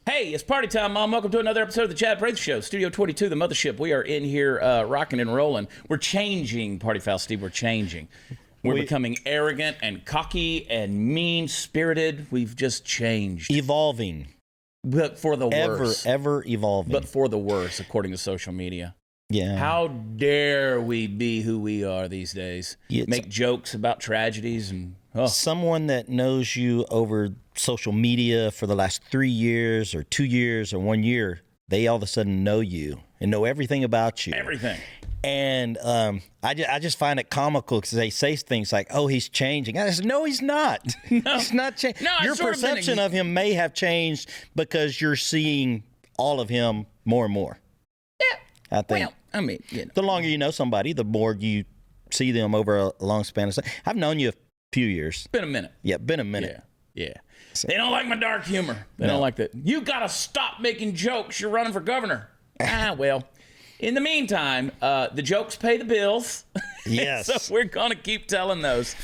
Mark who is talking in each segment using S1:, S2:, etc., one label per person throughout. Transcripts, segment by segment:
S1: Hey, it's party time, Mom. Welcome to another episode of the Chad Prather Show, Studio 22, the mothership. We are in here rocking and rolling. We're changing, Party Foul Steve. We're changing. We're becoming arrogant and cocky and mean-spirited. We've just changed.
S2: Evolving.
S1: But for the worse.
S2: Ever evolving.
S1: But for the worse, according to social media.
S2: Yeah.
S1: How dare we be who we are these days? Make jokes about tragedies and...
S2: Someone that knows you over social media for the last 3 years or 2 years or 1 year, they all of a sudden know you and know everything about you.
S1: Everything.
S2: And I just find it comical because they say things like, oh, he's changing. I said, no, he's not.
S1: No.
S2: He's not changing.
S1: No,
S2: your perception of him may have changed because you're seeing all of him more and more.
S1: Yeah.
S2: I think.
S1: Well, I mean, you know.
S2: The longer you know somebody, the more you see them over a long span of time. I've known you few years.
S1: Been a minute.
S2: Yeah, been a minute.
S1: Yeah. They don't like my dark humor. They don't like that. You got to stop making jokes. You're running for governor. Well, in the meantime, the jokes pay the bills.
S2: Yes.
S1: So we're going to keep telling those.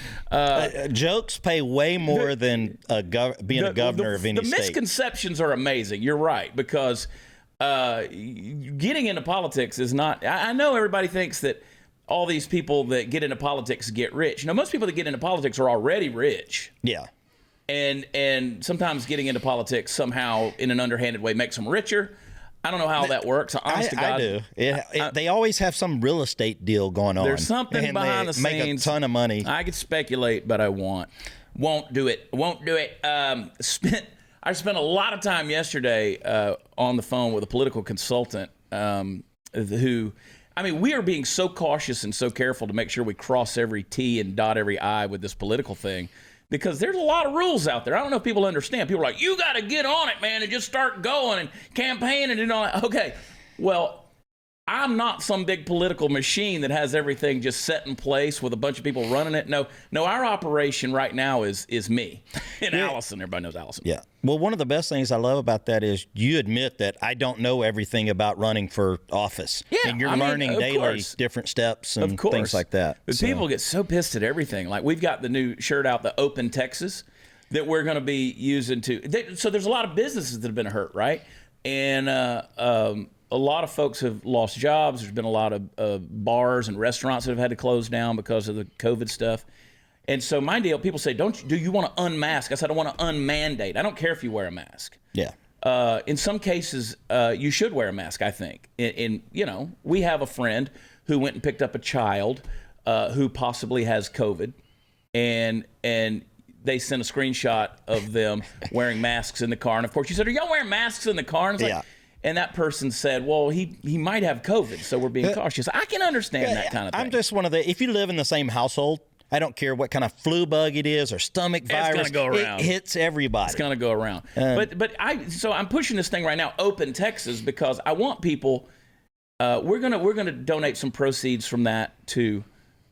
S2: Jokes pay way more than being a governor of any state.
S1: The misconceptions are amazing. You're right, because getting into politics is not... I know everybody thinks that all these people that get into politics get rich. You know, most people that get into politics are already rich.
S2: Yeah.
S1: And sometimes getting into politics somehow in an underhanded way makes them richer. I don't know how that works. Honest to God,
S2: I do. They always have some real estate deal going on.
S1: There's something behind the scenes.
S2: Make a ton of money.
S1: I could speculate, but I won't do it. I spent a lot of time yesterday on the phone with a political consultant who... I mean, we are being so cautious and so careful to make sure we cross every T and dot every I with this political thing, because there's a lot of rules out there. I don't know if people understand. People are like, you got to get on it, man, and just start going and campaigning and all that. Okay, well, I'm not some big political machine that has everything just set in place with a bunch of people running it. No, our operation right now is me and Allison. Everybody knows Allison.
S2: Yeah. Well, one of the best things I love about that is you admit that I don't know everything about running for office.
S1: Yeah,
S2: and you're learning daily different steps and things like that.
S1: But people get so pissed at everything. Like, we've got the new shirt out, the Open Texas, that we're going to be using so there's a lot of businesses that have been hurt, right? And a lot of folks have lost jobs. There's been a lot of bars and restaurants that have had to close down because of the COVID stuff. And so my deal, people say, do you want to unmask? I said, I want to unmandate. I don't care if you wear a mask.
S2: Yeah.
S1: In some cases, you should wear a mask, I think. And you know, we have a friend who went and picked up a child who possibly has COVID, and they sent a screenshot of them wearing masks in the car. And of course, you said, are y'all wearing masks in the car? And it's like, and that person said, well, he might have COVID, so we're being cautious. I can understand that kind of thing.
S2: I'm just one of if you live in the same household, I don't care what kind of flu bug it is or stomach virus.
S1: It's going to go around.
S2: It hits everybody.
S1: It's going to go around. So I'm pushing this thing right now, Open Texas, because I want people, we're going to donate some proceeds from that to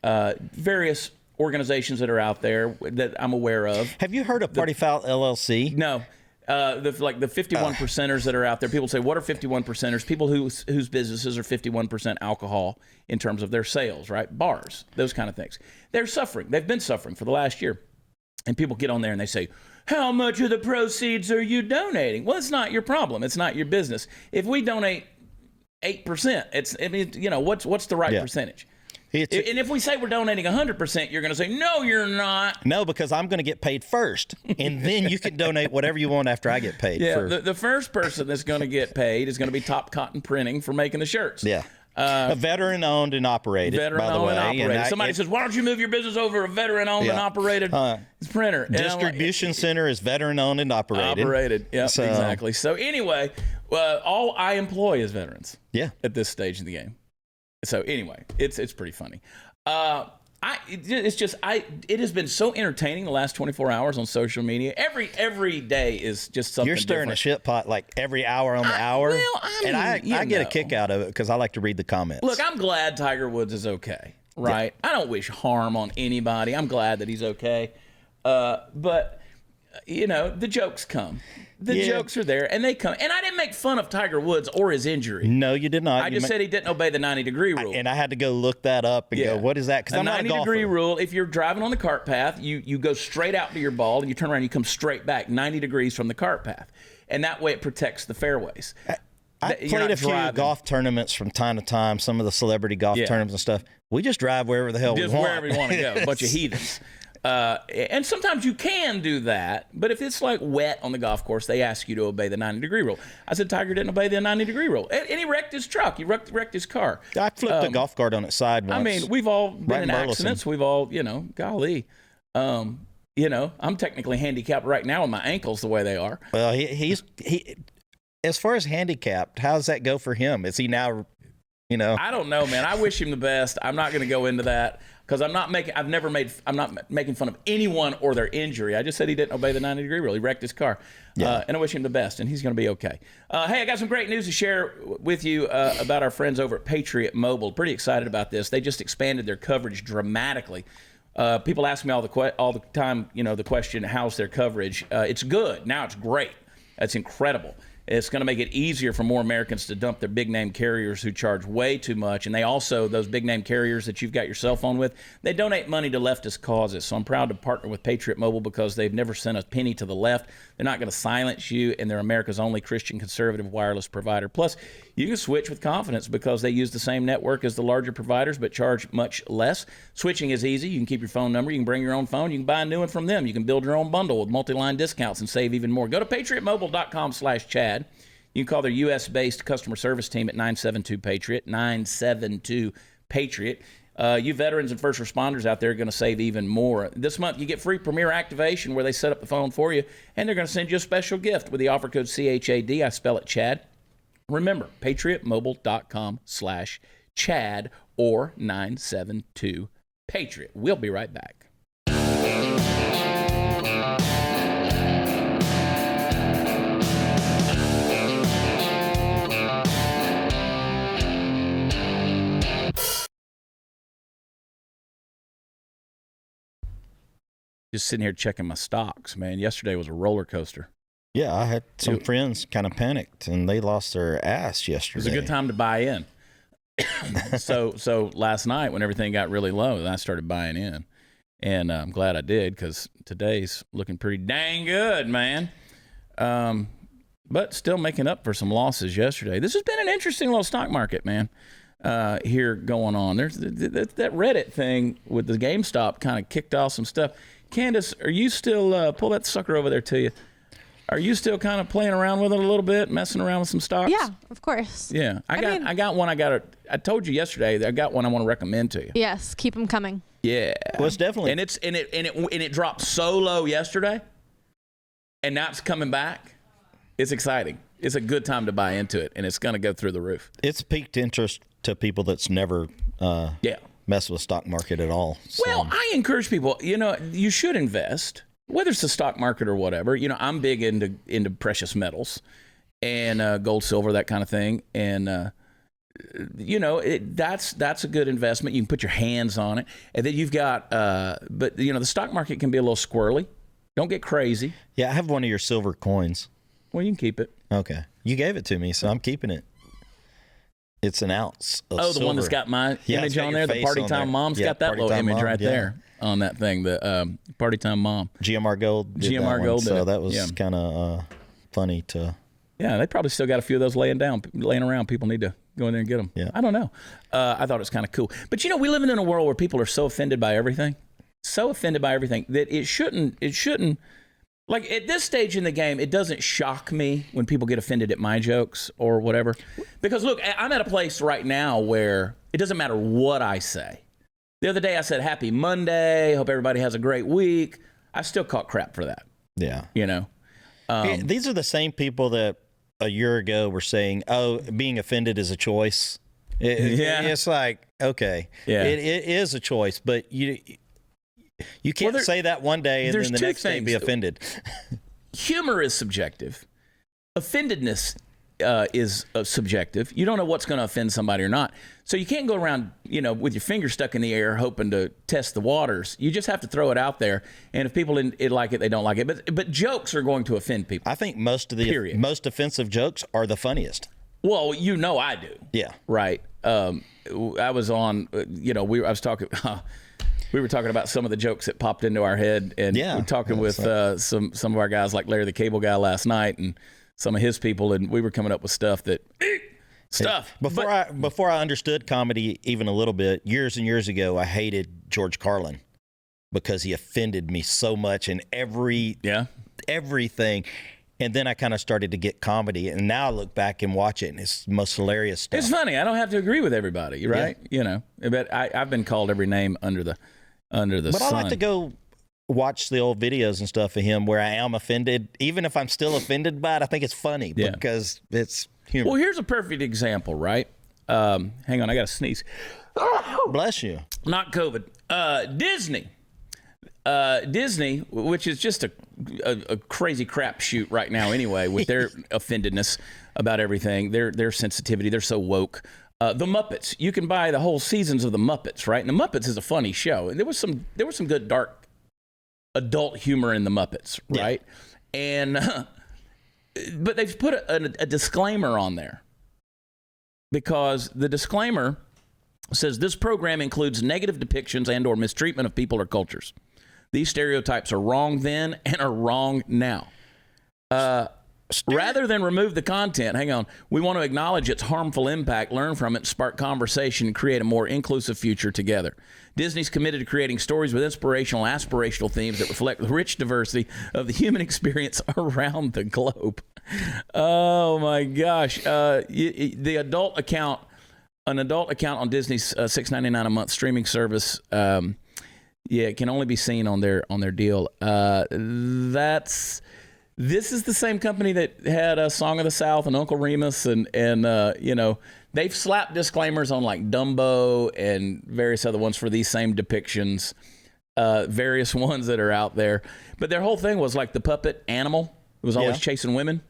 S1: various organizations that are out there that I'm aware of.
S2: Have you heard of Party Foul LLC?
S1: No. The 51 percenters that are out there. People say, what are 51 percenters? People whose businesses are 51% alcohol in terms of their sales, right? Bars, those kind of things. They're suffering. They've been suffering for the last year. And people get on there and they say, how much of the proceeds are you donating? Well, it's not your problem. It's not your business. If we donate 8%, what's the right percentage? And if we say we're donating 100%, you're going to say, no, you're not.
S2: No, because I'm going to get paid first. And then you can donate whatever you want after I get paid.
S1: Yeah, the first person that's going to get paid is going to be Top Cotton Printing for making the shirts.
S2: Yeah. A veteran owned and operated, by the way.
S1: And operated. Somebody says, why don't you move your business over to a veteran owned and operated printer?
S2: Distribution center is veteran owned and operated.
S1: Yeah, exactly. So anyway, all I employ is veterans.
S2: Yeah.
S1: At this stage of the game. So anyway, it's pretty funny. It has been so entertaining the last 24 hours on social media. Every day is just something.
S2: You're stirring
S1: different.
S2: a shit pot like every hour on the hour.
S1: Well, I mean,
S2: and I get a kick out of it because I like to read the comments.
S1: Look, I'm glad Tiger Woods is okay, right? Yeah. I don't wish harm on anybody. I'm glad that he's okay. But the jokes come. The jokes are there, and they come. And I didn't make fun of Tiger Woods or his injury.
S2: No, you did not.
S1: I just said he didn't obey the 90-degree rule.
S2: And I had to go look that up and go, what is that? Because I'm not a golfer.
S1: 90-degree rule, if you're driving on the cart path, you go straight out to your ball, and you turn around and you come straight back 90 degrees from the cart path. And that way it protects the fairways.
S2: I played a few golf tournaments from time to time, some of the celebrity golf tournaments and stuff. We just drive wherever the hell we want.
S1: Just wherever you want to go. A bunch of heathens. And sometimes you can do that, but if it's like wet on the golf course, they ask you to obey the 90-degree rule. I said Tiger didn't obey the 90-degree rule, and he wrecked his truck. He wrecked his car.
S2: I flipped a golf cart on its side once.
S1: I mean, we've all been in accidents. We've all, golly. I'm technically handicapped right now with my ankles the way they are.
S2: Well, he as far as handicapped, how does that go for him? Is he now,
S1: I don't know, man. I wish him the best. I'm not going to go into that because I'm not making fun of anyone or their injury. I just said he didn't obey the 90-degree rule. He wrecked his car. And I wish him the best, and he's going to be okay. Hey, I got some great news to share with you about our friends over at Patriot Mobile. Pretty excited about this. They just expanded their coverage dramatically. People ask me all the time, the question, how's their coverage? It's good. Now it's great. It's incredible. It's going to make it easier for more Americans to dump their big-name carriers who charge way too much. And they also, those big-name carriers that you've got your cell phone with, they donate money to leftist causes. So I'm proud to partner with Patriot Mobile because they've never sent a penny to the left. They're not going to silence you, and they're America's only Christian conservative wireless provider. Plus, you can switch with confidence because they use the same network as the larger providers but charge much less. Switching is easy. You can keep your phone number. You can bring your own phone. You can buy a new one from them. You can build your own bundle with multi-line discounts and save even more. Go to patriotmobile.com/Chad. You can call their U.S.-based customer service team at 972-PATRIOT, 972-PATRIOT. You veterans and first responders out there are going to save even more. This month, you get free Premier activation where they set up the phone for you, and they're going to send you a special gift with the offer code CHAD. I spell it Chad. Remember, patriotmobile.com/Chad or 972-PATRIOT. We'll be right back. Just sitting here checking my stocks, man. Yesterday was a roller coaster.
S2: Yeah, I had some friends kind of panicked, and they lost their ass yesterday.
S1: It was a good time to buy in. So last night when everything got really low, I started buying in. And I'm glad I did because today's looking pretty dang good, man. But still making up for some losses yesterday. This has been an interesting little stock market, man, here going on. There's that Reddit thing with the GameStop kind of kicked off some stuff. Candace, are you still, pull that sucker over there to you. Are you still kind of playing around with it a little bit, messing around with some stocks?
S3: Yeah, of course.
S1: Yeah. I got one. I told you yesterday, I got one I want to recommend to you.
S3: Yes, keep them coming.
S1: Yeah.
S2: Well, it's definitely.
S1: And it dropped so low yesterday, and now it's coming back. It's exciting. It's a good time to buy into it, and it's going to go through the roof.
S2: It's piqued interest to people that's never messed with the stock market at all. So.
S1: Well, I encourage people, you should invest, whether it's the stock market or whatever. I'm big into precious metals and gold, silver, that kind of thing. And, that's a good investment. You can put your hands on it. And then you've got, but the stock market can be a little squirrely. Don't get crazy.
S2: Yeah, I have one of your silver coins.
S1: Well, you can keep it.
S2: Okay. You gave it to me, so I'm keeping it. It's an ounce of silver.
S1: The one that's got my image on there? The Party Time Mom's got that little image right there on that thing, the Party Time Mom.
S2: GMR Gold did
S1: GMR
S2: that
S1: Gold
S2: one, so that was kind of funny to...
S1: Yeah, they probably still got a few of those laying around. People need to go in there and get them.
S2: Yeah.
S1: I don't know. I thought it was kind of cool. But, we live in a world where people are so offended by everything, that it shouldn't... Like, at this stage in the game, it doesn't shock me when people get offended at my jokes or whatever. Because, look, I'm at a place right now where it doesn't matter what I say. The other day I said, Happy Monday, hope everybody has a great week. I still caught crap for that.
S2: Yeah.
S1: These
S2: are the same people that a year ago were saying, being offended is a choice. It's like, okay, it is a choice, but you can't say that one day and then the next day be offended.
S1: Humor is subjective. Offendedness is subjective. You don't know what's going to offend somebody or not. So you can't go around, with your finger stuck in the air hoping to test the waters. You just have to throw it out there. And if people like it, they don't like it. But jokes are going to offend people.
S2: I think most of the most offensive jokes are the funniest.
S1: Well, I do.
S2: Yeah.
S1: Right. I was on, we were talking about some of the jokes that popped into our head, and we were talking with some of our guys like Larry the Cable Guy last night, and some of his people, and we were coming up with stuff that
S2: Before I understood comedy even a little bit, years and years ago, I hated George Carlin because he offended me so much in everything. And then I kind of started to get comedy, and now I look back and watch it, and it's the most hilarious stuff.
S1: It's funny. I don't have to agree with everybody, right? Yeah. But I've been called every name under the sun.
S2: But I like to go watch the old videos and stuff of him where I am offended. Even if I'm still offended by it, I think it's funny because it's humor.
S1: Well, here's a perfect example, right? Hang on, I got to sneeze.
S2: Bless you.
S1: Not COVID. Disney, which is just a crazy crapshoot right now anyway, with their offendedness about everything, their sensitivity, they're so woke. The Muppets, you can buy the whole seasons of the Muppets, right? And the Muppets is a funny show, and there was some good dark adult humor in the Muppets, right? Yeah. And but they've put a disclaimer on there, because the disclaimer says this program includes negative depictions and or mistreatment of people or cultures. These stereotypes are wrong then and are wrong now. Rather than remove the content, we want to acknowledge its harmful impact, learn from it, spark conversation, and create a more inclusive future together. Disney's committed to creating stories with inspirational, aspirational themes that reflect the rich diversity of the human experience around the globe. Oh, my gosh. The adult account, an adult account on Disney's $6.99 a month streaming service, it can only be seen on their deal. This is the same company that had a Song of the South and Uncle Remus, and they've slapped disclaimers on like Dumbo and various other ones for these same depictions, various ones that are out there. But their whole thing was like the puppet animal who was always chasing women.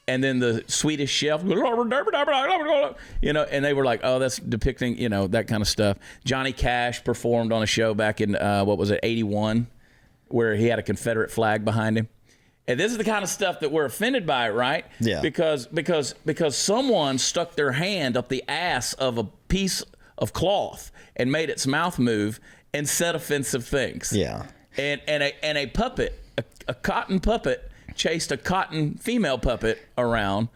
S1: And then the Swedish chef, and they were like, oh, that's depicting, that kind of stuff. Johnny Cash performed on a show back in, 81, where he had a Confederate flag behind him. And this is the kind of stuff that we're offended by, right?
S2: Yeah.
S1: Because someone stuck their hand up the ass of a piece of cloth and made its mouth move and said offensive things.
S2: Yeah.
S1: And a puppet, a cotton puppet, chased a cotton female puppet around,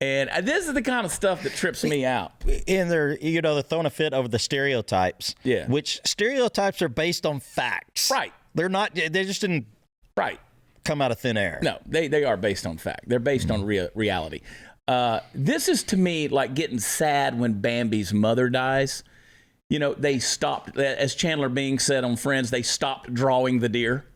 S1: and this is the kind of stuff that trips me out.
S2: And they're throwing a fit over the stereotypes.
S1: Yeah.
S2: Which stereotypes are based on facts.
S1: Right.
S2: They're not. They just didn't.
S1: Right.
S2: Come out of thin air.
S1: No, they are based on fact. They're based on reality. This is to me like getting sad when Bambi's mother dies. They stopped, as Chandler Bing said on Friends, they stopped drawing the deer.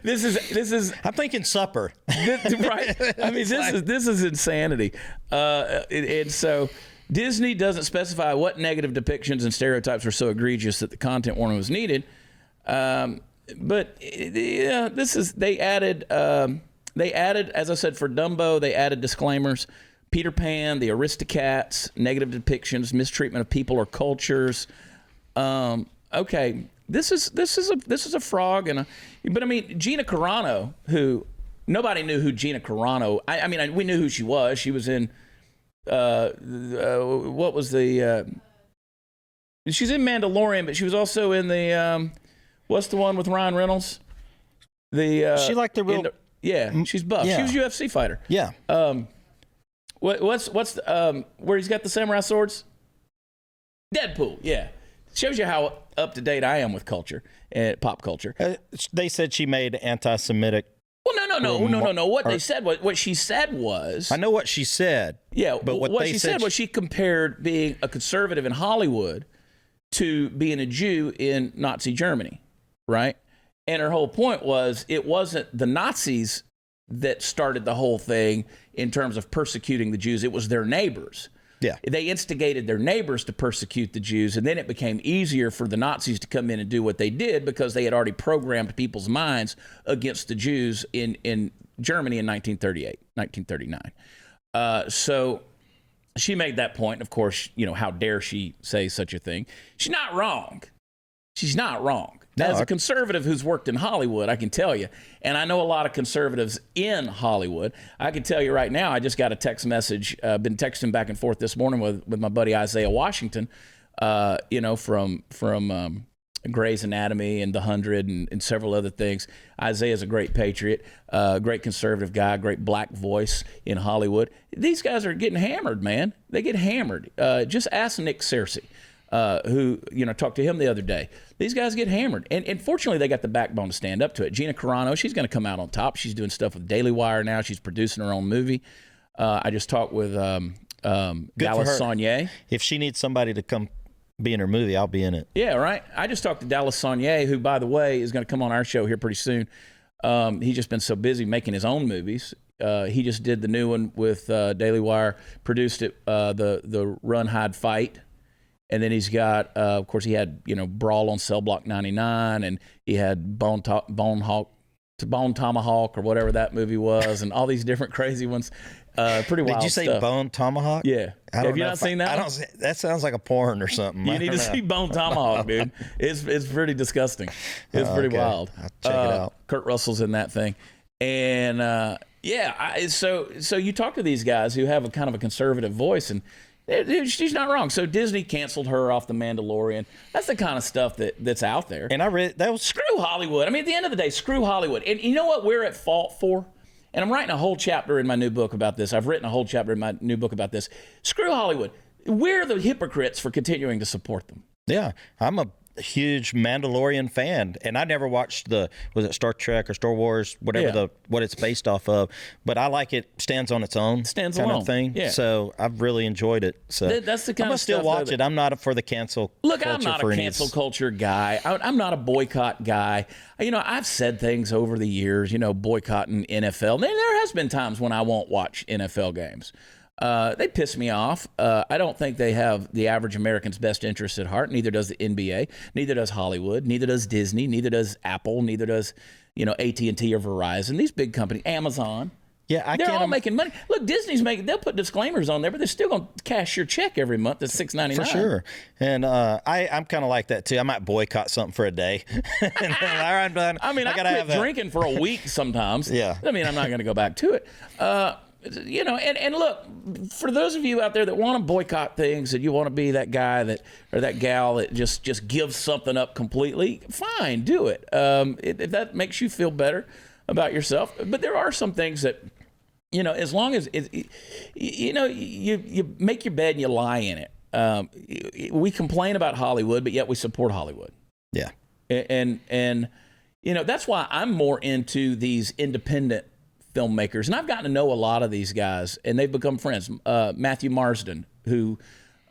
S1: This is.
S2: I'm thinking supper.
S1: Right? I mean, this is insanity. And so Disney doesn't specify what negative depictions and stereotypes were so egregious that the content warning was needed. But they added, as I said, for Dumbo, they added disclaimers. Peter Pan, the Aristocats, negative depictions, mistreatment of people or cultures. Okay, this is a frog, but I mean Gina Carano, who nobody knew who Gina Carano. I mean we knew who she was. She was in what was the? She's in Mandalorian, but she was also in the what's the one with Ryan Reynolds?
S2: She liked the real.
S1: She's buff.
S2: Yeah.
S1: She was a UFC fighter.
S2: Yeah.
S1: What's where he's got the samurai swords? Deadpool, yeah. Shows you how up to date I am with culture and pop culture.
S2: They said she made anti-Semitic.
S1: Well, no. What she said was.
S2: I know what she said.
S1: Yeah,
S2: but what she said
S1: was she compared being a conservative in Hollywood to being a Jew in Nazi Germany, right? And her whole point was it wasn't the Nazis that started the whole thing in terms of persecuting the Jews. It was their neighbors.
S2: Yeah.
S1: They instigated their neighbors to persecute the Jews, and then it became easier for the Nazis to come in and do what they did because they had already programmed people's minds against the Jews in Germany in 1938, 1939. So she made that point. Of course, how dare she say such a thing? She's not wrong. She's not wrong. As a conservative who's worked in Hollywood, I can tell you, and I know a lot of conservatives in Hollywood, I can tell you right now, I just got a text message, been texting back and forth this morning with my buddy Isaiah Washington, from Grey's Anatomy and The 100 and several other things. Isaiah's a great patriot, great conservative guy, great black voice in Hollywood. These guys are getting hammered, man. They get hammered. Just ask Nick Searcy. Who talked to him the other day. These guys get hammered, and fortunately they got the backbone to stand up to it. Gina Carano, she's going to come out on top. She's doing stuff with Daily Wire now. She's producing her own movie. I just talked with Dallas Saunier.
S2: If she needs somebody to come be in her movie, I'll be in it.
S1: Yeah, right. I just talked to Dallas Saunier, who, by the way, is going to come on our show here pretty soon. He's just been so busy making his own movies. He just did the new one with Daily Wire, produced it, the Run, Hide, Fight. And then he's got, of course, he had, Brawl on Cell Block 99, and he had Bone Tomahawk, or whatever that movie was, and all these different crazy ones. Pretty wild.
S2: Did you say
S1: stuff.
S2: Bone Tomahawk?
S1: Yeah. Have you not seen that one?
S2: That sounds like a porn or something.
S1: You need to see Bone Tomahawk, dude. It's pretty disgusting. It's pretty wild.
S2: I'll check it out.
S1: Kurt Russell's in that thing. And, so you talk to these guys who have a kind of a conservative voice, and she's not wrong. So Disney canceled her off The Mandalorian. That's the kind of stuff that's out there.
S2: And I read that was
S1: screw Hollywood. I mean, at the end of the day, screw Hollywood. And you know what we're at fault for? And I'm writing a whole chapter in my new book about this. I've written a whole chapter in my new book about this. Screw Hollywood. We're the hypocrites for continuing to support them.
S2: Yeah, I'm a huge Mandalorian fan, and I never watched was it Star Trek or Star Wars, whatever what it's based off of, but I like it stands on its own kind of thing. Yeah. So I've really enjoyed it. So
S1: that's the kind
S2: I'm
S1: of
S2: still
S1: stuff
S2: watch it. I'm not for the cancel.
S1: Look,
S2: culture
S1: I'm not
S2: for
S1: a cancel culture guy. I'm not a boycott guy. I've said things over the years, boycotting NFL. And there has been times when I won't watch NFL games. They piss me off. I don't think they have the average American's best interests at heart. Neither does the NBA. Neither does Hollywood. Neither does Disney. Neither does Apple. Neither does, AT&T or Verizon. These big companies, Amazon.
S2: Yeah,
S1: they're all making money. Look, Disney's they'll put disclaimers on there, but they're still going to cash your check every month at $6.99.
S2: For sure. And I'm kind of like that too. I might boycott something for a day. And then, all right, I'm done.
S1: I quit drinking for a week sometimes.
S2: Yeah.
S1: I'm not going to go back to it. And look, for those of you out there that want to boycott things, and you want to be that guy or that gal that just gives something up completely, fine, do it. If that makes you feel better about yourself. But there are some things that, as long as you make your bed and you lie in it. We complain about Hollywood, but yet we support Hollywood.
S2: Yeah.
S1: And that's why I'm more into these independent filmmakers, and I've gotten to know a lot of these guys, and they've become friends. Matthew Marsden, who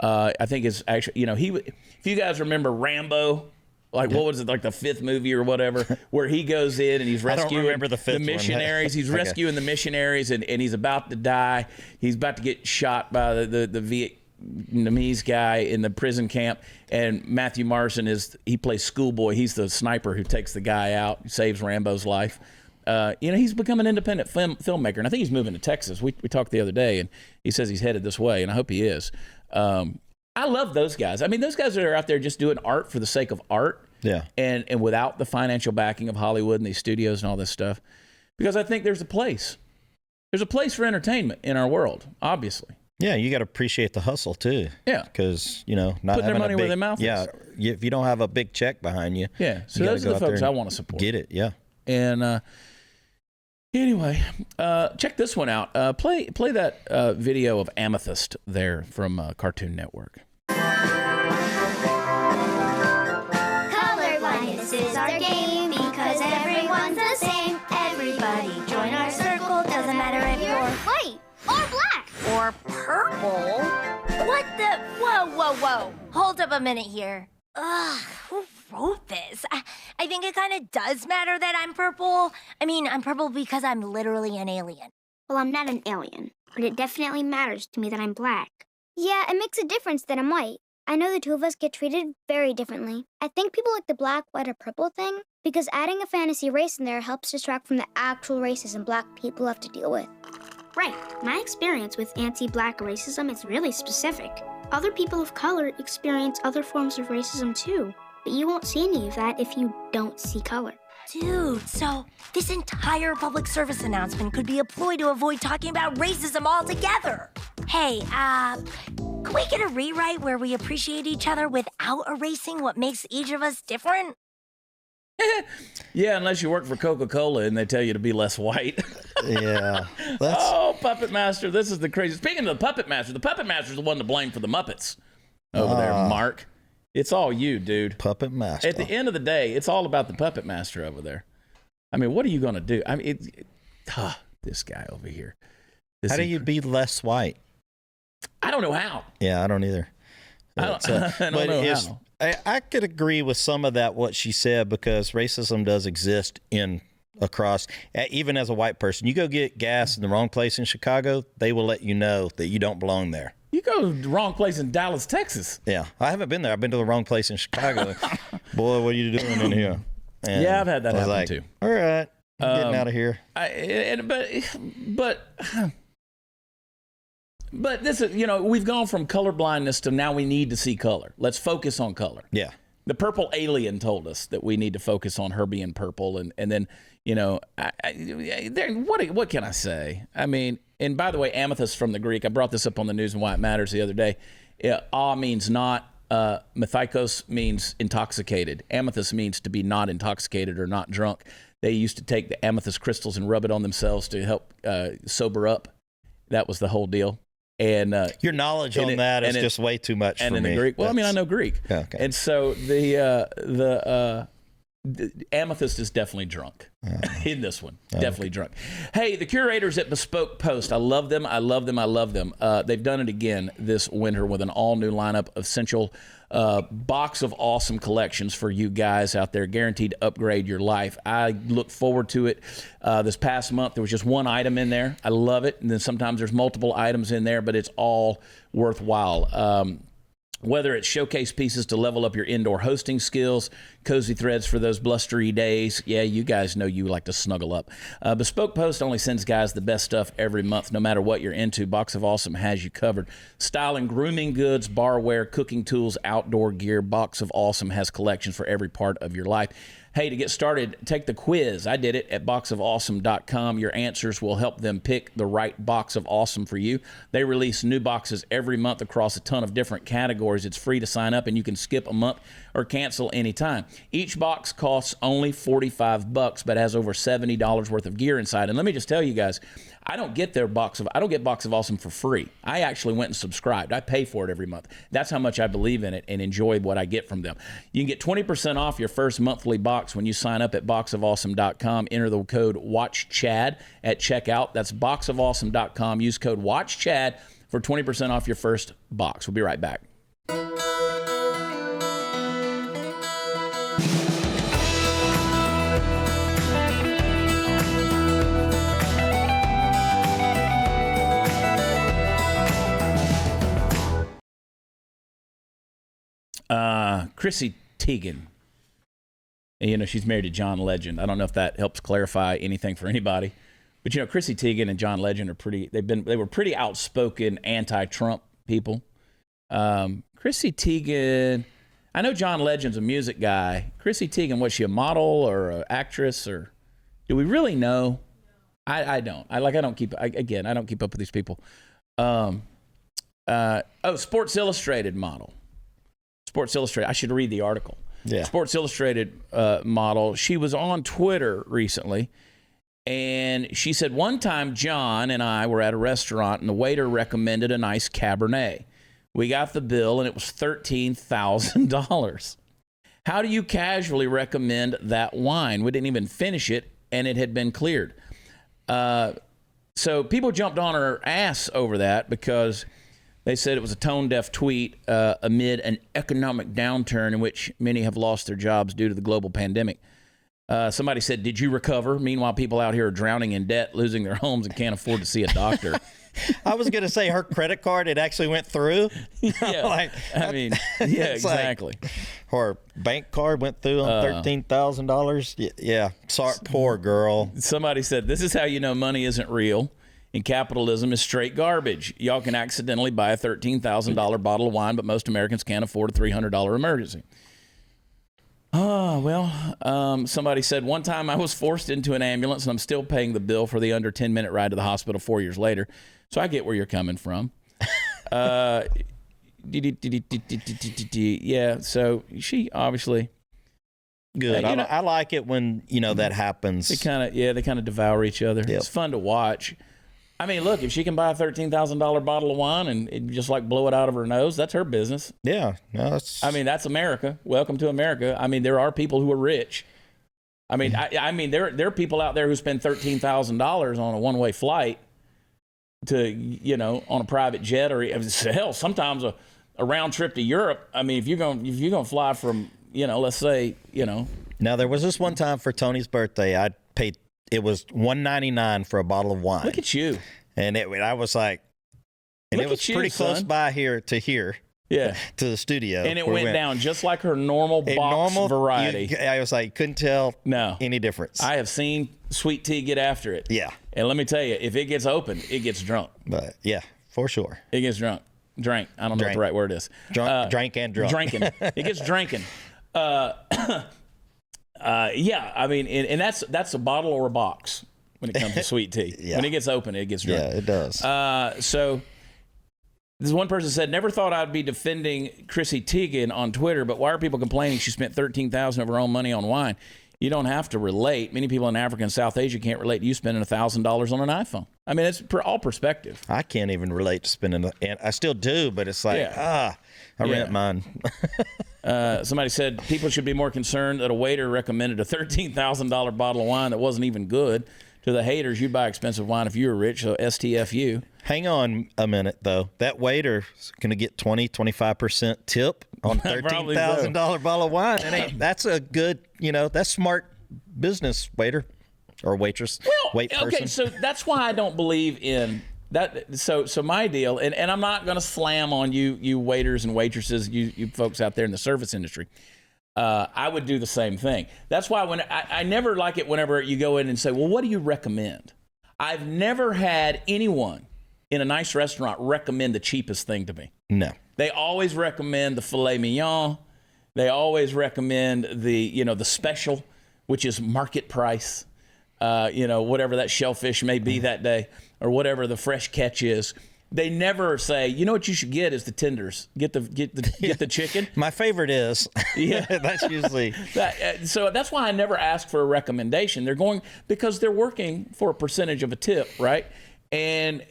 S1: I think is actually, if you guys remember Rambo, what was it, like the fifth movie or whatever, where he goes in and he's rescuing the missionaries. He's rescuing the missionaries, and he's about to die. He's about to get shot by the Vietnamese guy in the prison camp, and Matthew Marsden he plays schoolboy. He's the sniper who takes the guy out, saves Rambo's life. He's become an independent filmmaker, and I think he's moving to Texas. We talked the other day, and he says he's headed this way, and I hope he is. I love those guys. I mean, those guys that are out there just doing art for the sake of art, and without the financial backing of Hollywood and these studios and all this stuff, because I think there's a place. There's a place for entertainment in our world, obviously.
S2: Yeah, you got to appreciate the hustle too.
S1: Yeah,
S2: because not
S1: putting their money where their mouth is.
S2: Yeah, if you don't have a big check behind you.
S1: Yeah, so those are the folks I want to support.
S2: Get it? Yeah.
S1: And anyway, check this one out. Play that video of Amethyst there from Cartoon Network.
S4: Color blindness is our game because everyone's the same. Everybody join our circle. Doesn't matter if you're white or black or purple. What the? Whoa. Hold up a minute here. Ugh, who wrote this? I think it kind of does matter that I'm purple. I mean, I'm purple because I'm literally an alien.
S5: Well, I'm not an alien, but it definitely matters to me that I'm black. Yeah, it makes a difference that I'm white. I know the two of us get treated very differently. I think people like the black, white, or purple thing because adding a fantasy race in there helps distract from the actual racism black people have to deal with. Right. My experience with anti-black racism is really specific. Other people of color experience other forms of racism too, but you won't see any of that if you don't see color.
S6: Dude, so this entire public service announcement could be a ploy to avoid talking about racism altogether. Hey, could we get a rewrite where we appreciate each other without erasing what makes each of us different?
S1: Yeah, unless you work for CocaCola and they tell you to be less white.
S2: Yeah.
S1: Oh, Puppet Master, this is the crazy. Speaking of the Puppet Master is the one to blame for the Muppets over there, Mark. It's all you, dude.
S2: Puppet Master.
S1: At the end of the day, it's all about the Puppet Master over there. I mean, what are you going to do? I mean, this guy over here.
S2: How do you be less white?
S1: I don't know how.
S2: Yeah, I don't either.
S1: I don't know how.
S2: I could agree with some of that, what she said, because racism does exist across, even as a white person. You go get gas in the wrong place in Chicago, they will let you know that you don't belong there.
S1: You go to the wrong place in Dallas, Texas.
S2: Yeah, I haven't been there. I've been to the wrong place in Chicago. Boy, what are you doing in here? And
S1: yeah, I've had that happen too.
S2: All right, I'm getting out of here.
S1: But this is, we've gone from color blindness to now we need to see color. Let's focus on color.
S2: Yeah.
S1: The purple alien told us that we need to focus on her being purple. And then, what can I say? I mean, and by the way, amethyst from the Greek, I brought this up on the News and Why It Matters the other day. Means not, mythikos means intoxicated. Amethyst means to be not intoxicated or not drunk. They used to take the amethyst crystals and rub it on themselves to help sober up. That was the whole deal. And
S2: your knowledge on that is just way too much for me.
S1: The Greek, well, I mean, I know Greek.
S2: Okay.
S1: And so the amethyst is definitely drunk in this one. Definitely drunk. Hey, the curators at Bespoke Post, I love them. They've done it again this winter with an all-new lineup of essential box of awesome collections for you guys out there, guaranteed to upgrade your life. I look forward to it. This past month, there was just one item in there. I love it. And then sometimes there's multiple items in there, but it's all worthwhile. Whether it's showcase pieces to level up your indoor hosting skills, cozy threads for those blustery days. Yeah, you guys know you like to snuggle up. Bespoke Post only sends guys the best stuff every month, no matter what you're into. Box of Awesome has you covered. Style and grooming goods, barware, cooking tools, outdoor gear. Box of Awesome has collections for every part of your life. Hey, to get started, take the quiz. I did it at boxofawesome.com. Your answers will help them pick the right box of awesome for you. They release new boxes every month across a ton of different categories. It's free to sign up, and you can skip a month or cancel anytime. Each box costs only $45, but has over $70 worth of gear inside. And let me just tell you guys, I don't get Box of Awesome for free. I actually went and subscribed. I pay for it every month. That's how much I believe in it and enjoy what I get from them. You can get 20% off your first monthly box when you sign up at boxofawesome.com. Enter the code WATCHCHAD at checkout. That's boxofawesome.com. Use code WATCHCHAD for 20% off your first box. We'll be right back. Chrissy Teigen. She's married to John Legend. I don't know if that helps clarify anything for anybody, but Chrissy Teigen and John Legend they were pretty outspoken anti-Trump people. Chrissy Teigen, I know John Legend's a music guy. Chrissy Teigen, was she a model or an actress, or do we really know? I don't. I don't keep up with these people. Sports Illustrated model. Sports Illustrated. I should read the article.
S2: Yeah.
S1: Sports Illustrated model. She was on Twitter recently, and she said, one time John and I were at a restaurant, and the waiter recommended a nice Cabernet. We got the bill, and it was $13,000. How do you casually recommend that wine? We didn't even finish it, and it had been cleared. So people jumped on her ass over that because they said it was a tone-deaf tweet amid an economic downturn in which many have lost their jobs due to the global pandemic. Somebody said, did you recover? Meanwhile, people out here are drowning in debt, losing their homes, and can't afford to see a doctor.
S2: I was going to say her credit card, it actually went through.
S1: Yeah, exactly.
S2: Her bank card went through on $13,000. Yeah, sorry, poor girl.
S1: Somebody said, this is how you know money isn't real. in capitalism is straight garbage. Y'all can accidentally buy a $13,000 bottle of wine, but most Americans can't afford a $300 emergency. Oh, well, somebody said, one time I was forced into an ambulance and I'm still paying the bill for the under 10-minute ride to the hospital 4 years later. So I get where you're coming from. Yeah, so she obviously...
S2: Good. I like it when, that happens.
S1: They kind of devour each other. Yep. It's fun to watch. I mean, look, if she can buy a $13,000 bottle of wine and just like blow it out of her nose, that's her business.
S2: Yeah. No,
S1: that's America. Welcome to America. I mean, there are people who are rich. I mean, there are people out there who spend $13,000 on a one-way flight to, on a private jet, or hell, sometimes a round trip to Europe. I mean, if you're gonna fly from, let's say,
S2: Now, there was this one time for Tony's birthday, I paid, it was $1.99 for a bottle of wine.
S1: Look at you.
S2: And I was like, and it was pretty close by here to here.
S1: Yeah.
S2: To the studio.
S1: And it went down just like her normal box variety.
S2: I was like, couldn't tell any difference.
S1: I have seen sweet tea get after it.
S2: Yeah.
S1: And let me tell you, if it gets open, it gets drunk.
S2: But yeah, for sure.
S1: It gets drunk. Drank. I don't know what the right word is.
S2: Drank and drunk.
S1: Drinking. It gets drinking. Yeah, I mean, and that's a bottle or a box when it comes to sweet tea.
S2: Yeah.
S1: When it gets open, it gets drunk.
S2: Yeah, it does.
S1: So this one person said, never thought I'd be defending Chrissy Teigen on Twitter, but why are people complaining she spent $13,000 of her own money on wine? You don't have to relate. Many people in Africa and South Asia can't relate to you spending $1,000 on an iPhone. I mean, it's all perspective.
S2: I can't even relate to spending, and I still do, but it's like, I rent mine.
S1: Somebody said people should be more concerned that a waiter recommended a $13,000 bottle of wine that wasn't even good. To the haters, you'd buy expensive wine if you were rich, so STFU.
S2: Hang on a minute, though. That waiter's going to get 25% tip on a $13,000 bottle of wine. That's a good, that's smart business, waiter or waitress.
S1: Well, okay, so that's why I don't believe in that. So my deal, and I'm not going to slam on you waiters and waitresses, you folks out there in the service industry. I would do the same thing. That's why when I never like it whenever you go in and say, well, what do you recommend? I've never had anyone in a nice restaurant recommend the cheapest thing to me.
S2: No.
S1: They always recommend the filet mignon. They always recommend the special, which is market price, whatever that shellfish may be that day, or whatever the fresh catch is. They never say, what you should get is the tenders. Get the chicken.
S2: My favorite is.
S1: Yeah,
S2: that's usually.
S1: So that's why I never ask for a recommendation. They're going because they're working for a percentage of a tip, right? And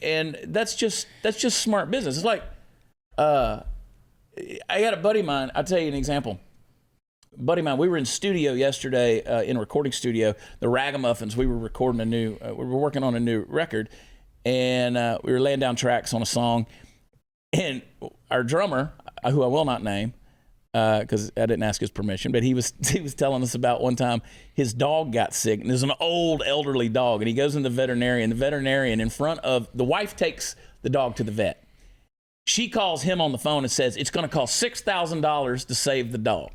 S1: that's just smart business. It's like, I got a buddy of mine. I'll tell you an example. Buddy of mine, we were in studio yesterday, in a recording studio, the Ragamuffins. We were recording we were working on a new record. And we were laying down tracks on a song, and our drummer, who I will not name, because I didn't ask his permission, but he was telling us about one time his dog got sick, and there's an old elderly dog, and he goes in the veterinarian. The veterinarian in front of the wife takes the dog to the vet. She calls him on the phone and says it's going to cost $6,000 to save the dog.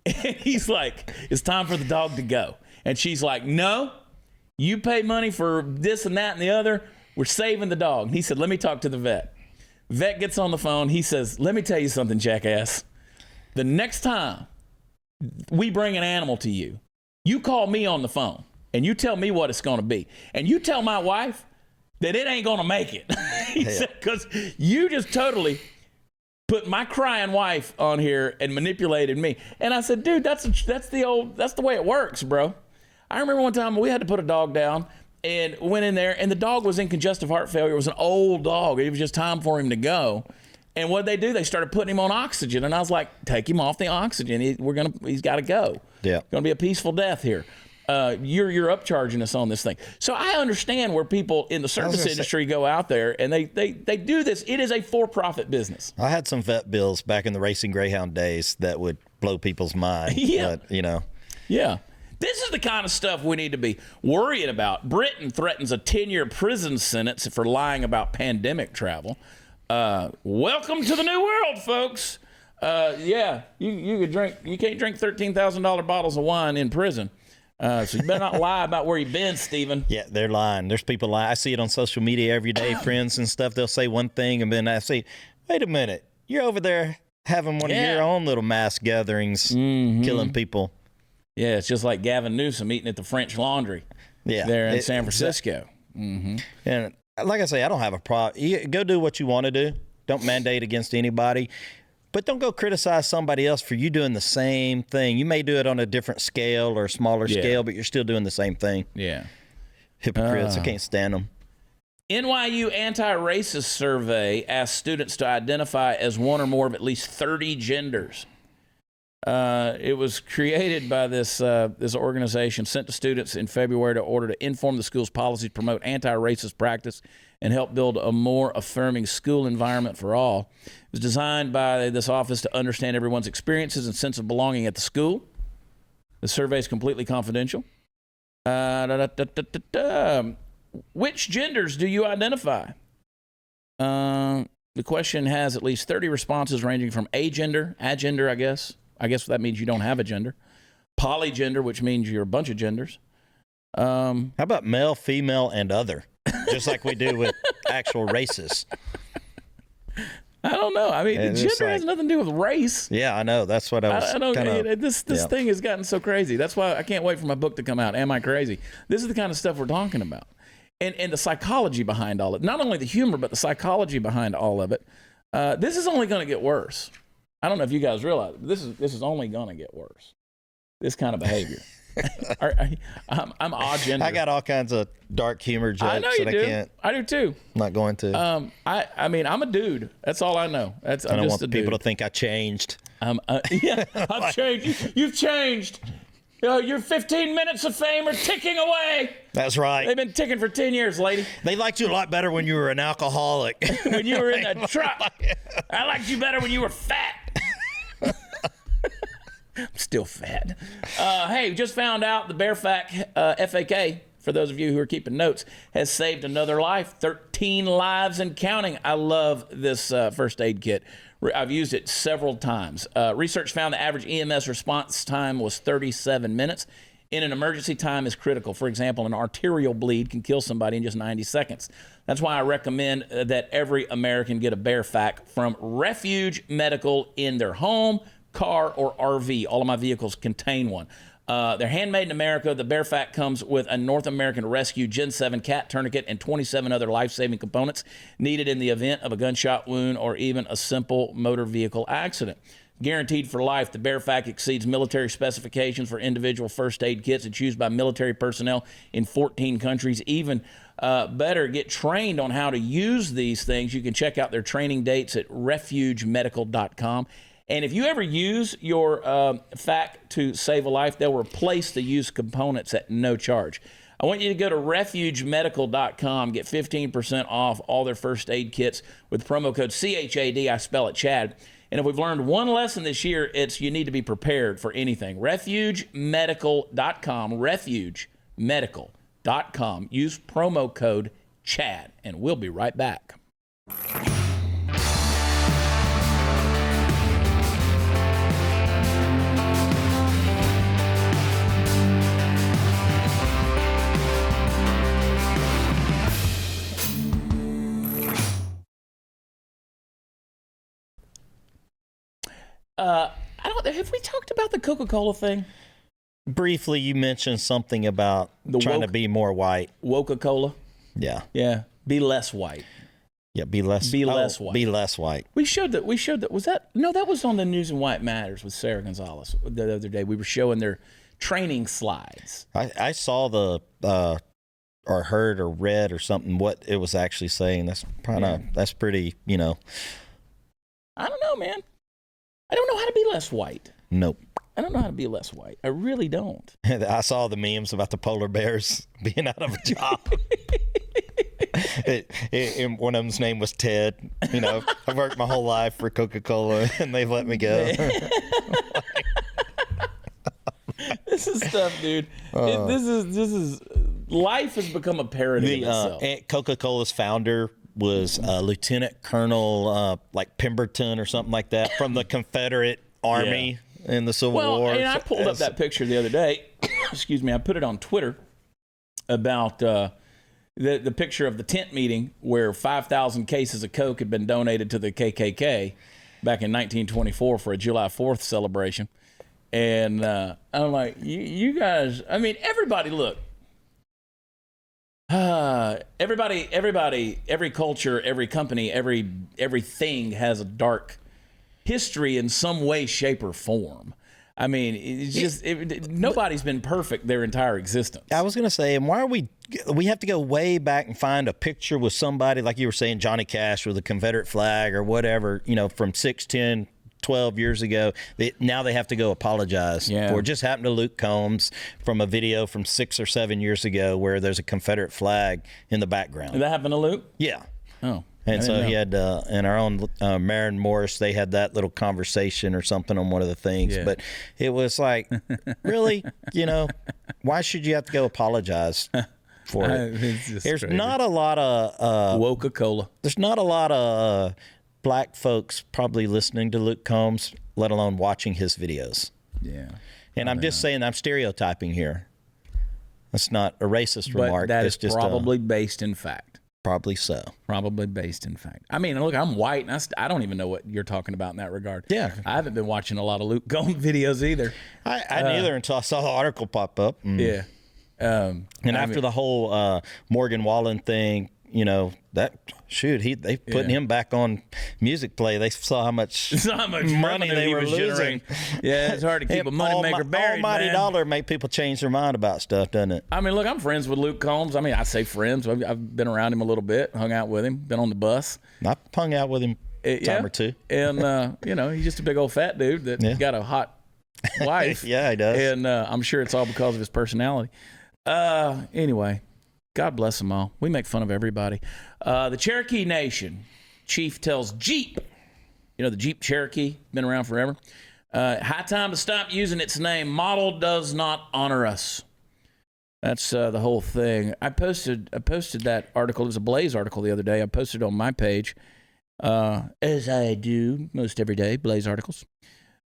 S1: And he's like, it's time for the dog to go. And she's like, no, you pay money for this and that and the other. We're saving the dog. And he said, let me talk to the vet. Vet gets on the phone. He says, let me tell you something, jackass. The next time we bring an animal to you, you call me on the phone and you tell me what it's going to be. And you tell my wife that it ain't going to make it. He said, because you just totally put my crying wife on here and manipulated me. And I said, dude, that's the way it works, bro. I remember one time we had to put a dog down and went in there, and the dog was in congestive heart failure. It was an old dog. It was just time for him to go. And what they do, they started putting him on oxygen. And I was like, take him off the oxygen. He's got to go. Yeah. It's going to be a peaceful death here. You're upcharging us on this thing. So I understand where people in the service industry go out there and they do this. It is a for-profit business.
S2: I had some vet bills back in the Racing Greyhound days that would blow people's mind.
S1: Yeah.
S2: But,
S1: Yeah. This is the kind of stuff we need to be worrying about. Britain threatens a 10-year prison sentence for lying about pandemic travel. Welcome to the new world, folks. You could drink. You can't drink $13,000 bottles of wine in prison. So you better not lie about where you've been, Stephen.
S2: Yeah, they're lying. There's people lying. I see it on social media every day, friends and stuff. They'll say one thing, and then I say, wait a minute, you're over there having one of your own little mass gatherings, killing people.
S1: Yeah, it's just like Gavin Newsom eating at the French Laundry there in San Francisco.
S2: And like I say, I don't have a problem. You go do what you want to do. Don't mandate against anybody. But don't go criticize somebody else for you doing the same thing. You may do it on a different scale or a smaller scale, but you're still doing the same thing.
S1: Yeah.
S2: Hypocrites. I can't stand them.
S1: NYU anti-racist survey asked students to identify as one or more of at least 30 genders. It was created by this organization, sent to students in February in order to inform the school's policies, promote anti-racist practice, and help build a more affirming school environment for all. It was designed by this office to understand everyone's experiences and sense of belonging at the school. The survey is completely confidential. Which genders do you identify? The question has at least 30 responses ranging from agender, I guess. I guess that means you don't have a gender. Polygender, which means you're a bunch of genders.
S2: How about male, female, and other? Just like we do with actual races.
S1: I don't know. I mean, gender has nothing to do with race.
S2: Yeah, I know. That's what I was
S1: This thing has gotten so crazy. That's why I can't wait for my book to come out. Am I crazy? This is the kind of stuff we're talking about. And the psychology behind all of it. Not only the humor, but the psychology behind all of it. This is only going to get worse. I don't know if you guys realize it, but this is only going to get worse. This kind of behavior. I'm odd gender.
S2: I got all kinds of dark humor jokes
S1: I know you
S2: that
S1: do.
S2: I can't.
S1: I do too.
S2: I'm not going to.
S1: I mean, I'm a dude. That's all I know.
S2: I don't want people to think I changed.
S1: Yeah, I've changed. You've changed. Your 15 minutes of fame are ticking away.
S2: That's right.
S1: They've been ticking for 10 years, lady.
S2: They liked you a lot better when you were an alcoholic.
S1: When you were in the truck. I liked you better when you were fat. I'm still fat. Hey, just found out the Bearfac FAK, for those of you who are keeping notes, has saved another life, 13 lives and counting. I love this first aid kit. I've used it several times. Research found the average EMS response time was 37 minutes. In an emergency, time is critical. For example, an arterial bleed can kill somebody in just 90 seconds. That's why I recommend that every American get a Bearfac from Refuge Medical in their home, car, or RV. All of my vehicles contain one. They're handmade in America. The Bearfac comes with a North American Rescue Gen 7 cat tourniquet and 27 other life-saving components needed in the event of a gunshot wound or even a simple motor vehicle accident. Guaranteed for life, the Bearfac exceeds military specifications for individual first aid kits. It's used by military personnel in 14 countries. Even better, get trained on how to use these things. You can check out their training dates at refugemedical.com. And if you ever use your FAC to save a life, they'll replace the used components at no charge. I want you to go to refugemedical.com, get 15% off all their first aid kits with promo code CHAD. I spell it Chad. And if we've learned one lesson this year, it's you need to be prepared for anything. Refugemedical.com, refugemedical.com. Use promo code Chad, and we'll be right back. Have we talked about the CocaCola thing?
S2: Briefly, you mentioned something about trying to be more white.
S1: Woca-Cola?
S2: Yeah.
S1: Yeah. Be less white.
S2: Yeah, be less white. Be less white.
S1: We showed that. Was that? No, that was on the News and White Matters with Sarah Gonzalez the other day. We were showing their training slides.
S2: I saw the or heard or read or something what it was actually saying. That's that's pretty,
S1: I don't know, man. I don't know how to be less white.
S2: Nope.
S1: I don't know how to be less white. I really don't.
S2: I saw the memes about the polar bears being out of a job. One of them's name was Ted. I've worked my whole life for Coca-Cola, and they've let me go.
S1: This is stuff, dude. This is life has become a parody of itself.
S2: Coca-Cola's founder was Lieutenant Colonel Pemberton or something like that from the Confederate Army in the Civil War.
S1: And I pulled up that picture the other day. excuse me, I put it on Twitter about the picture of the tent meeting where 5,000 cases of Coke had been donated to the KKK back in 1924 for a July 4th celebration. And I'm like, you guys, I mean, everybody, look. Everybody, every culture, every company, everything has a dark history in some way, shape, or form. I mean, it's just nobody's been perfect their entire existence.
S2: I was going to say, and why are we have to go way back and find a picture with somebody, like you were saying, Johnny Cash with a Confederate flag or whatever, from 6, 10, 12 years ago. Now they have to go apologize for it. Just happened to Luke Combs from a video from 6 or 7 years ago where there's a Confederate flag in the background.
S1: Did that happen to Luke?
S2: Yeah.
S1: Oh.
S2: And so he had, and our own Maren Morris, they had that little conversation or something on one of the things. Yeah. But it was like, really, why should you have to go apologize for it? There's crazy. Not a lot of
S1: CocaCola.
S2: There's not a lot of black folks probably listening to Luke Combs, let alone watching his videos.
S1: Yeah.
S2: And I'm just saying, I'm stereotyping here. That's not a racist remark.
S1: That is just probably based in fact.
S2: Probably so.
S1: Probably based in fact. I mean, look, I'm white, and I don't even know what you're talking about in that regard.
S2: Yeah.
S1: I haven't been watching a lot of Luke Combs videos either.
S2: I neither until I saw the article pop up.
S1: Yeah.
S2: And after the whole Morgan Wallen thing, they putting him back on Music Play. They saw how much money they were losing.
S1: Yeah, it's hard to keep a moneymaker buried,
S2: almighty dollar make people change their mind about stuff, doesn't it?
S1: I mean, look, I'm friends with Luke Combs. I mean, I say friends. I've been around him a little bit, hung out with him, been on the bus.
S2: I hung out with him a time or two.
S1: And, he's just a big old fat dude that got a hot wife.
S2: Yeah, he does.
S1: And I'm sure it's all because of his personality. Anyway. God bless them all. We make fun of everybody. The Cherokee Nation chief tells Jeep, the Jeep Cherokee, been around forever, high time to stop using its name. Model does not honor us. That's the whole thing. I posted that article. It was a Blaze article the other day. I posted it on my page, as I do most every day, Blaze articles,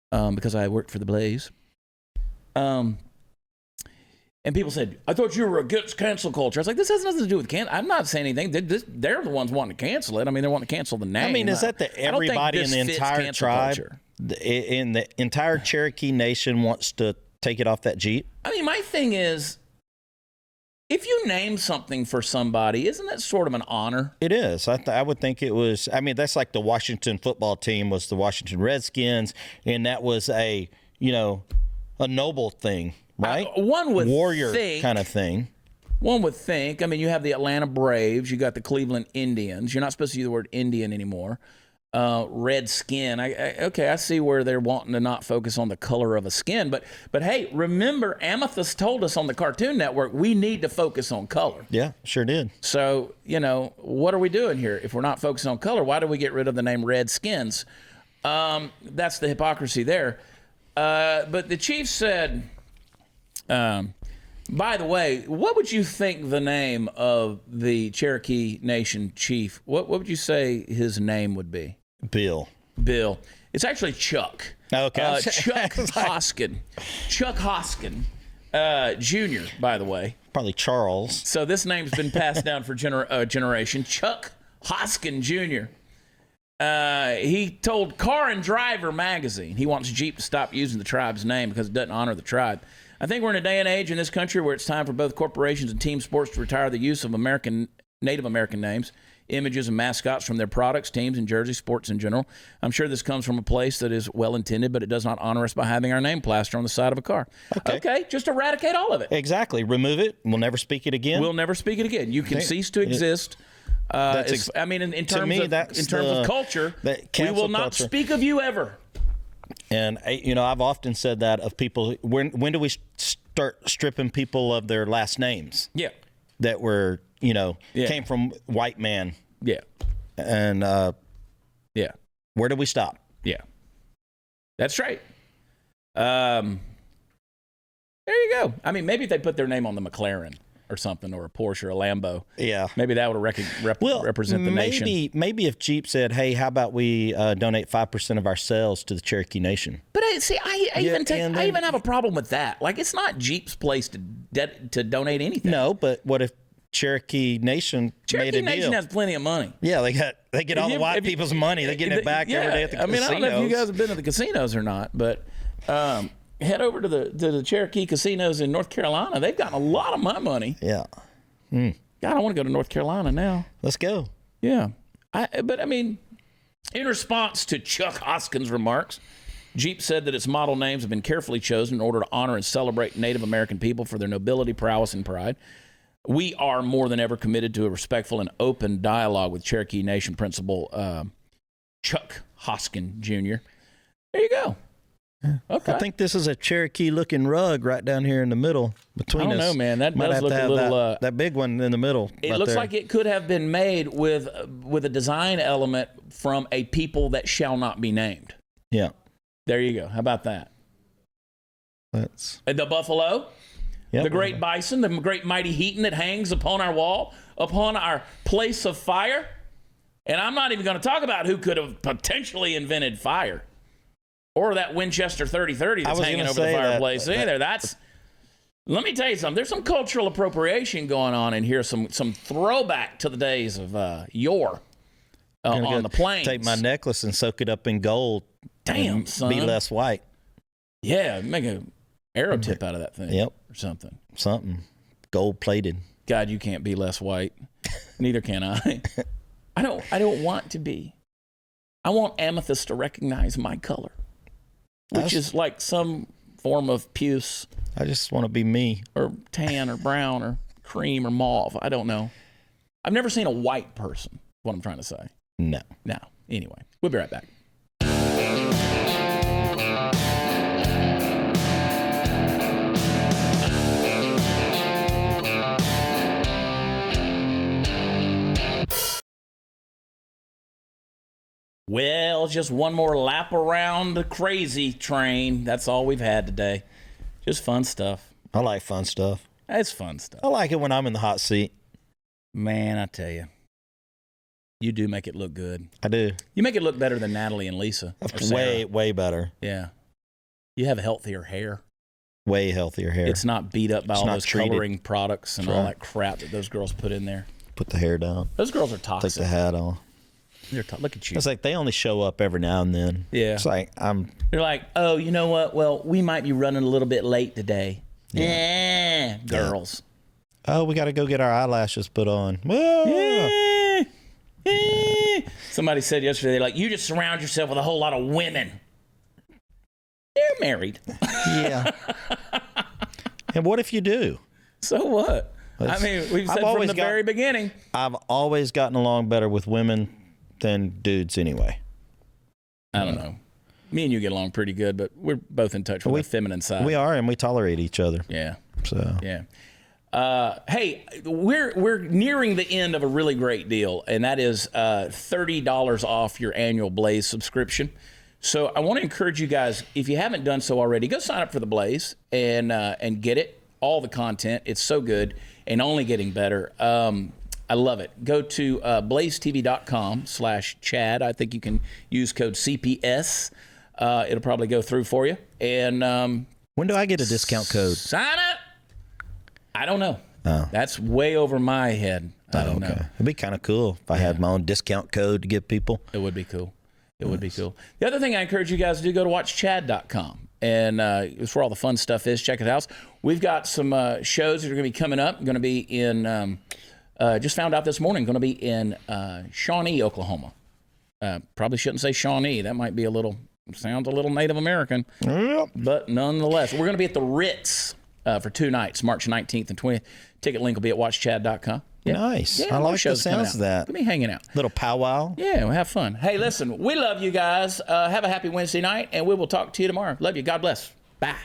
S1: because I work for the Blaze. And people said, I thought you were against cancel culture. I was like, this has nothing to do with cancel. I'm not saying anything. They're the ones wanting to cancel it. I mean, they're wanting to cancel the name.
S2: I mean, is that everybody in the entire tribe, in the entire Cherokee Nation wants to take it off that Jeep?
S1: I mean, my thing is, if you name something for somebody, isn't that sort of an honor?
S2: It is. I would think it was. I mean, that's like the Washington football team was the Washington Redskins, and that was a noble thing. Right?
S1: One would
S2: warrior
S1: think,
S2: kind of thing.
S1: One would think. I mean, you have the Atlanta Braves. You got the Cleveland Indians. You're not supposed to use the word Indian anymore. Red skin. I see where they're wanting to not focus on the color of a skin. But hey, remember, Amethyst told us on the Cartoon Network we need to focus on color.
S2: Yeah, sure did.
S1: So, what are we doing here? If we're not focusing on color, why do we get rid of the name Redskins? That's the hypocrisy there. But the chief said... by the way, what would you think the name of the Cherokee Nation chief? What would you say his name would be?
S2: Bill.
S1: It's actually Chuck.
S2: Okay.
S1: Chuck Hoskin. Chuck Hoskin, Jr., by the way.
S2: Probably Charles.
S1: So this name's been passed down for generation. Chuck Hoskin, Jr. He told Car and Driver magazine he wants Jeep to stop using the tribe's name because it doesn't honor the tribe. I think we're in a day and age in this country where it's time for both corporations and team sports to retire the use of Native American names, images, and mascots from their products, teams, and jersey sports in general. I'm sure this comes from a place that is well-intended, but it does not honor us by having our name plastered on the side of a car. Okay, just eradicate all of it.
S2: Exactly. Remove it. We'll never speak it again.
S1: You can cease to exist. In terms of culture, we will not speak of you ever.
S2: And, I've often said that of people. When do we start stripping people of their last names?
S1: Yeah.
S2: That were, came from white man.
S1: Yeah.
S2: And, where do we stop?
S1: Yeah. That's right. There you go. I mean, maybe if they put their name on the McLaren or something, or a Porsche or a Lambo.
S2: Yeah.
S1: Maybe that would represent the nation.
S2: Maybe if Jeep said, hey, how about we donate 5% of our sales to the Cherokee Nation?
S1: But I even have a problem with that. Like, it's not Jeep's place to donate anything.
S2: No, but what if Cherokee Nation made a deal?
S1: Cherokee Nation has plenty of money.
S2: Yeah, they get all the white people's money. They're getting it back every day at the casinos.
S1: I don't know if you guys have been to the casinos or not, but head over to the Cherokee casinos in North Carolina. They've gotten a lot of my money.
S2: Yeah.
S1: God, I want to go to North Carolina now.
S2: Let's go.
S1: Yeah. But in response to Chuck Hoskins' remarks, Jeep said that its model names have been carefully chosen in order to honor and celebrate Native American people for their nobility, prowess, and pride. We are more than ever committed to a respectful and open dialogue with Cherokee Nation Principal Chuck Hoskins Jr. There you go. Okay.
S2: I think this is a Cherokee-looking rug right down here in the middle between us.
S1: I don't know, man. That
S2: Might
S1: does
S2: have
S1: look
S2: to
S1: a
S2: have
S1: little.
S2: that big one in the middle.
S1: It looks like it could have been made with a design element from a people that shall not be named.
S2: Yeah.
S1: There you go. How about that?
S2: That's
S1: the buffalo,
S2: yep.
S1: The great bison, the great mighty heaton that hangs upon our wall, upon our place of fire. And I'm not even going to talk about who could have potentially invented fire. Or that Winchester 3030 that's hanging over the fireplace. Let me tell you something. There's some cultural appropriation going on in here. Some throwback to the days of yore on the plains.
S2: Take my necklace and soak it up in gold.
S1: Damn, son.
S2: Be less white.
S1: Yeah, make an arrow tip out of that thing.
S2: Yep.
S1: Or something.
S2: Gold plated.
S1: God, you can't be less white. Neither can I. I don't want to be. I want amethyst to recognize my color. Which is like some form of puce.
S2: I just want to be me.
S1: Or tan or brown or cream or mauve. I don't know. I've never seen a white person, what I'm trying to say.
S2: No.
S1: Anyway, we'll be right back. Well, just one more lap around the crazy train. That's all we've had today. Just fun stuff.
S2: I like fun stuff.
S1: It's fun stuff.
S2: I like it when I'm in the hot seat.
S1: Man, I tell you. You do make it look good.
S2: I do.
S1: You make it look better than Natalie and Lisa.
S2: Way better.
S1: Yeah. You have healthier hair.
S2: Way healthier hair.
S1: It's not beat up by all those coloring products and all that crap that those girls put in there.
S2: Put the hair down.
S1: Those girls are toxic.
S2: Take the hat on.
S1: Look at you.
S2: It's like they only show up every now and then.
S1: Yeah.
S2: It's like
S1: They're like, oh, you know what? Well, we might be running a little bit late today. Yeah. Girls.
S2: Oh, we got to go get our eyelashes put on.
S1: Somebody said yesterday, like, you just surround yourself with a whole lot of women. They're married.
S2: Yeah. And what if you do?
S1: So what? We've said from the very beginning.
S2: I've always gotten along better with women than dudes anyway.
S1: I don't know. Me and you get along pretty good, but we're both in touch with the feminine side.
S2: We are, and we tolerate each other.
S1: Yeah.
S2: So
S1: yeah. Hey, we're nearing the end of a really great deal, and that is $30 off your annual Blaze subscription. So I want to encourage you guys, if you haven't done so already, go sign up for the Blaze and get it. All the content. It's so good and only getting better. I love it. Go to blazetv.com/Chad. I think you can use code CPS. It'll probably go through for you. And
S2: when do I get a discount code?
S1: Sign up. I don't know.
S2: Oh.
S1: That's way over my head. I don't know.
S2: It'd be kind of cool if I had my own discount code to give people.
S1: It would be cool. It would be cool. The other thing I encourage you guys to do, go to watchchad.com. And it's where all the fun stuff is. Check it out. We've got some shows that are going to be coming up. Going to be in, just found out this morning, going to be in Shawnee, Oklahoma. Probably shouldn't say Shawnee. That might be sounds a little Native American.
S2: Yep.
S1: But nonetheless, we're going to be at the Ritz for 2 nights, March 19th and 20th. Ticket link will be at watchchad.com. Yeah.
S2: Nice.
S1: Yeah,
S2: I like the sounds of that.
S1: We'll be hanging out.
S2: Little powwow.
S1: Yeah, we'll have fun. Hey, listen, we love you guys. Have a happy Wednesday night, and we will talk to you tomorrow. Love you. God bless. Bye.